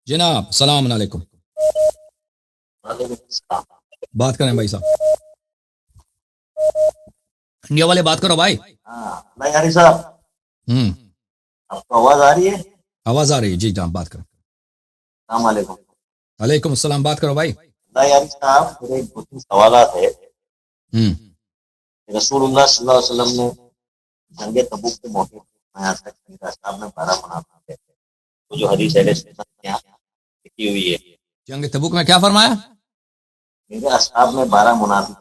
جناب السلام علیکم. وعلیکم السلام. بات کریں بھائی صاحب. انڈیا والے بات کرو بھائی. ہاں نہیں یاری صاحب، ہوں آپ کو آواز آ رہی ہے؟ آواز آ رہی ہے جی جناب بات کرو. السلام علیکم. وعلیکم السلام بات کرو بھائی. نہیں یاری صاحب، میرے ایک دو تین سوالات ہے. ہوں رسول اللہ صلی اللہ علیہ وسلم نے جنگ تبوک کے موقع پر میں آج تک میرے اصحاب میں 12 منافق تھے. وہ جو حدیث اہل سنت کے یہاں لکھی ہوئی ہے، جنگ تبوک میں کیا فرمایا؟ میرے اصحاب میں 12 منافق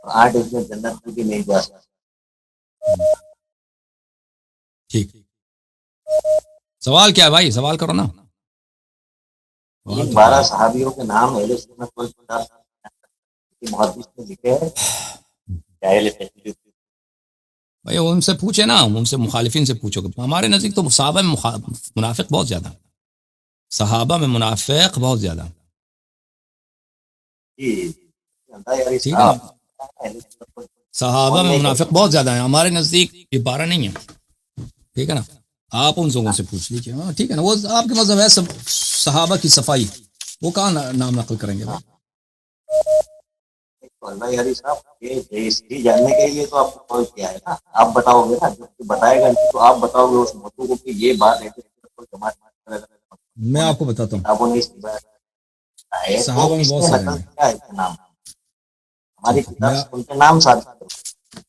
اور 8 اس میں جنت میں بھی نہیں جا سکتے. ٹھیک. سوال کیا ہے بھائی؟ سوال کرو نا. ان 12 صحابیوں کے نام اہل سنت والکتاب کی محدث نے لکھے ہیں کہ اہل تشیع. بھائی ان سے پوچھے نا، ان سے مخالفین سے پوچھو. ہمارے نزدیک تو صحابہ میں منافق بہت زیادہ، صحابہ میں منافق بہت زیادہ. جی یاری ٹھیک ہے نا، صاحب، اہل سنت والکتاب صحابہ میں منافق بہت زیادہ ہیں. ہمارے نزدیک یہ 12 نہیں ہے. ٹھیک ہے نا، آپ ان لوگوں سے پوچھ لیجیے. ہاں ٹھیک ہے نا، وہ آپ کے مذہب ہے سب صحابہ کی صفائی، وہ کہاں نام نقل کریں گے بھائی؟ اللہ یاری صاحب، یہ ہسٹری جاننے کے لیے تو آپ کو کال کیا ہے نا. آپ بتاؤ گے نا، جو بتائے گا نہیں تو آپ بتاؤ گے اس موضوع کو کہ یہ بات ہے میں آپ کو بتاتا ہوں. کتابوں نے اس کی بات ہے، تو صحابہ میں کس بہت نے سارے نقل ہیں. کیا ہے اس کے نام؟ ہماری ٹھیک ہے، کتاب سے ان کے نام ثابت کرو.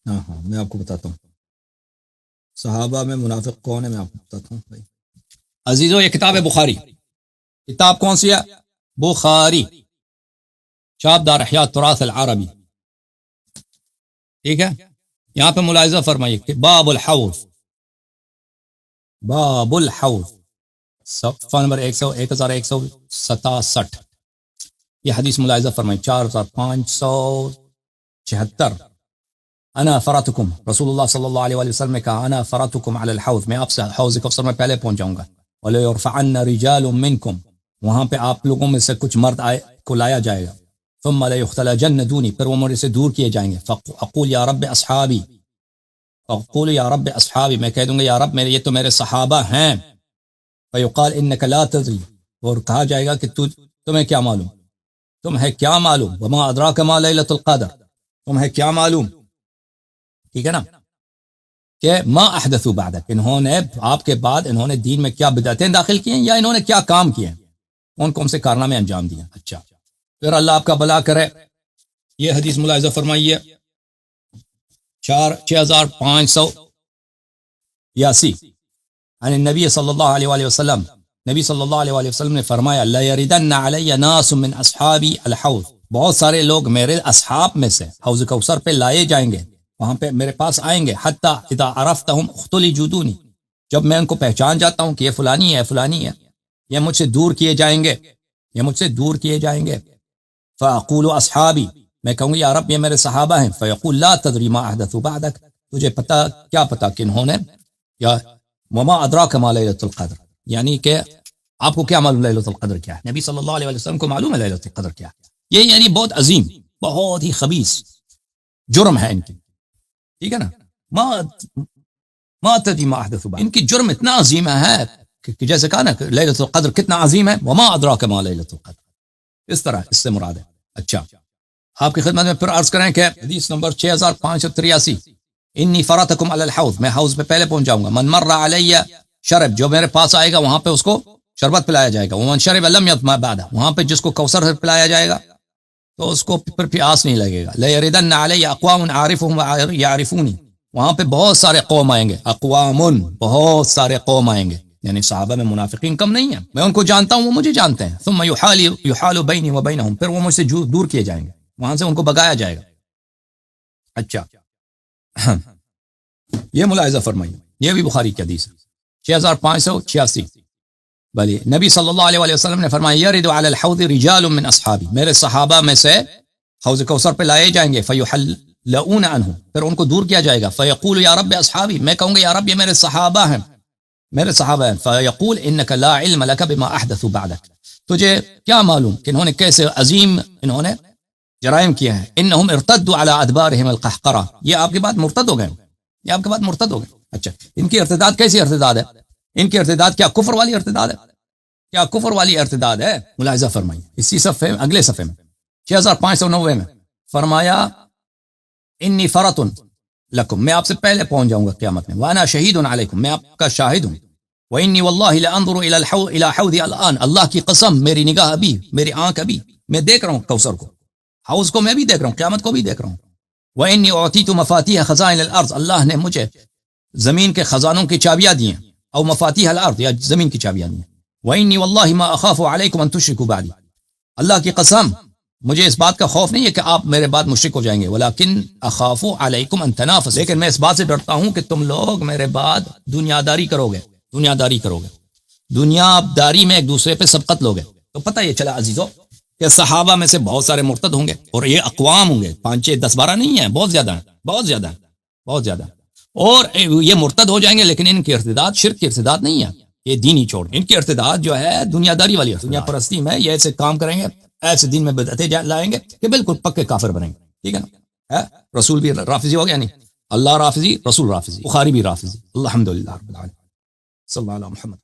ہاں میں آپ کو بتاتا ہوں صحابہ میں منافق کون ہے. میں آپ کو بتاتا ہوں بھائی عزیزو. یہ کتاب ہے بخاری. کتاب کون سی ہے؟ بخاری، چاپ دار احیاء التراث العربی. ٹھیک ہے، یہاں پہ ملاحظہ فرمائیے کہ باب الحوض، باب الحوض صفحہ نمبر 1167. یہ حدیث ملاحظہ فرمائیے 4576. انا فراتکم، رسول اللہ صلی اللہ علیہ وسلم نے کہا انا فراتکم علی الحوض، میں آپ سے حوض کوثر میں پہلے پہنچ جاؤں گا. وَلَيُرْفَعَنَّ رِجَالٌ مِّنْكُمْ، وہاں پہ آپ لوگوں میں سے کچھ مرد کو لایا جائے گا. ثم لَيُخْتَلَجَنَّ دُونِي، پھر وہ مجھ سے دور کیے جائیں گے. فَأَقُولُ يَا رَبِّ أَصْحَابِي، فَأَقُولُ يَا رَبِّ أَصْحَابِي، میں کہہ دوں گا یا رب میرے، یہ تو میرے صحابہ ہیں. فَيُقَالْ إِنَّكَ لَا تَدْرِي، اور کہا جائے گا کہ تمہیں کیا معلوم، تمہیں کیا معلوم. وَمَا أَدْرَاكَ مَا لَيْلَةُ الْقَدْرِ، تمہیں کیا معلوم. ٹھیک ہے نا، کہ ما احدثوا بعدک، انہوں نے آپ کے بعد انہوں نے دین میں کیا بدعتیں داخل کی ہیں، یا انہوں نے کیا کام کیے ہیں، کون سے کارنامے انجام دیے. اچھا، پھر اللہ آپ کا بھلا کرے. یہ حدیث ملاحظہ فرمائیے 6582 عن النبی صلی اللہ علیہ وآلہ وسلم، نبی صلی اللہ علیہ وآلہ وسلم نے فرمایا لَيَرِدَنَّ عَلَيَّ نَاسٌ مِّنْ أَصْحَابِ الْحَوْض، بہت سارے لوگ میرے اصحاب میں سے حوض کوثر پہ لائے جائیں گے، وہاں پہ میرے پاس آئیں گے. حتی اذا عرفتہم اختلجوا دونی، جب میں ان کو پہچان جاتا ہوں کہ یہ فلانی ہے فلانی ہے، یہ مجھ سے دور کیے جائیں گے، یہ مجھ سے دور کیے جائیں گے. فاقول اصحابی، میں کہوں گا یا رب یہ میرے صحابہ ہیں. فیقول لا تدری ما احدثوا بعدک، تجھے پتا کیا پتا کہ انہوں نے، یا وما ادراک ما لیلۃ القدر، یعنی کہ آپ کو کیا معلوم لیلۃ القدر کیا ہے. نبی صلی اللہ علیہ وسلم کو معلوم ہے لیلۃ القدر کیا ہے. یہ یعنی بہت عظیم، بہت ہی خبیث جرم ہے ان کی. ٹھیک ہے نا، ما تدری ما احدثوا بعدک، ان کی جرم اتنا عظیم ہے کہ جیسے کہا نا کہ لیلۃ القدر کتنا عظیم ہے. وما ادراک ما لیلۃ القدر، اس طرح اس سے مراد ہے. اچھا، آپ کی خدمت میں پھر عرض کریں کہ حدیث نمبر 6583 انی فراتکم علی الحوض، میں حوض پہ پہلے پہنچ جاؤں گا. من مر علی شرب، جو میرے پاس آئے گا وہاں پہ اس کو شربت پلایا جائے گا. ومن شرب لم یظمأ بعد، وہاں پہ جس کو کوثر پلایا جائے گا تو اس کو پھر پیاس نہیں لگے گا. لیردن علی اقوام عارفهم یعرفونی، وہاں پہ بہت سارے قوم آئیں گے. اقوام، بہت سارے قوم آئیں گے، یعنی صحابہ میں منافقین کم نہیں ہیں، میں ان کو جانتا ہوں، وہ مجھے جانتے ہیں. ثم یحال بینی و بینہم، پھر وہ مجھ سے دور کیے جائیں گے، وہاں سے ان کو بگایا جائے گا. اچھا، یہ ملاحظہ فرمائیے، یہ بھی بخاری کی حدیث ہے 6586. بلی نبی صلی اللہ علیہ وسلم نے فرمایا یرد علی الحوض رجال من اصحابی، میرے صحابہ میں سے حوض کوثر پہ لائے جائیں گے. فیحلؤون عنہ، پھر ان کو دور کیا جائے گا. فیقول یا رب اصحابی، میں کہوں گا یا رب یہ میرے صحابہ ہیں، میرے صحابہ ہیں. فیقول انک لا علم لک بما احدثوا بعدک، تجھے کیا معلوم کہ انہوں نے کیسے عظیم انہوں نے جرائم کیا ہے. انہم ارتدوا علی ادبارہم القہقرہ، یہ آپ کے بعد مرتد ہو گئے، یہ آپ کے بعد مرتد ہو گئے. اچھا، ان کی ارتداد کیسی ارتداد ہے؟ ان کی ارتداد کیا کفر والی ارتداد ہے؟ کیا کفر والی ارتداد ہے؟ ملاحظہ فرمائیے اسی صفحے میں، اگلے صفحے میں 6590 میں فرمایا انی فرتن لکم، میں آپ سے پہلے پہنچ جاؤں گا قیامت میں، وانا شہید علیکم، میں آپ کا شاہد ہوں، وانی واللہ لانظر الى حوض الان، اللہ کی قسم میری نگاہ ابھی، میری آنکھ ابھی، میں دیکھ رہا ہوں کوثر کو، حوض کو میں بھی دیکھ رہا ہوں، قیامت کو بھی دیکھ رہا ہوں، وانی اعطیت مفاتیح خزائن الارض، اللہ نے مجھے زمین کے خزانوں کی چابیاں دی ہیں، او مفاتیح الارض، یا زمین کی چابیاں دی ہیں، وانی واللہ ما اخاف علیکم ان تشرکوا بعدی، اللہ کی قسم مجھے اس بات کا خوف نہیں ہے کہ آپ میرے بعد مشرک ہو جائیں گے، ولیکن اخاف علیکم ان تنافسوا، لیکن میں اس بات سے ڈرتا ہوں کہ تم لوگ میرے بعد دنیا داری کرو گے، دنیا داری میں ایک دوسرے پہ سبقت لوگے۔ تو پتہ یہ چلا عزیزو کہ صحابہ میں سے بہت سارے مرتد ہوں گے، اور یہ اقوام ہوں گے، 5 6 10 12 نہیں ہیں، بہت زیادہ ہیں، اور یہ مرتد ہو جائیں گے، لیکن ان کی ارتداد شرک کی ارتداد نہیں ہے، یہ دین ہی چھوڑ، ان کی ارتداد جو ہے دنیا داری والی دنیا پرستی میں، یہ ایسے کام کریں گے، ایسے دین میں بدعتیں لائیں گے کہ بالکل پکے کافر بنیں گے، ٹھیک ہے نا؟ رسول بھی رافضی ہو گیا، نہیں، اللہ رافضی، رسول رافضی، بخاری بھی رافضی، الحمدللہ رب العالمین، صلی اللہ علیہ محمد۔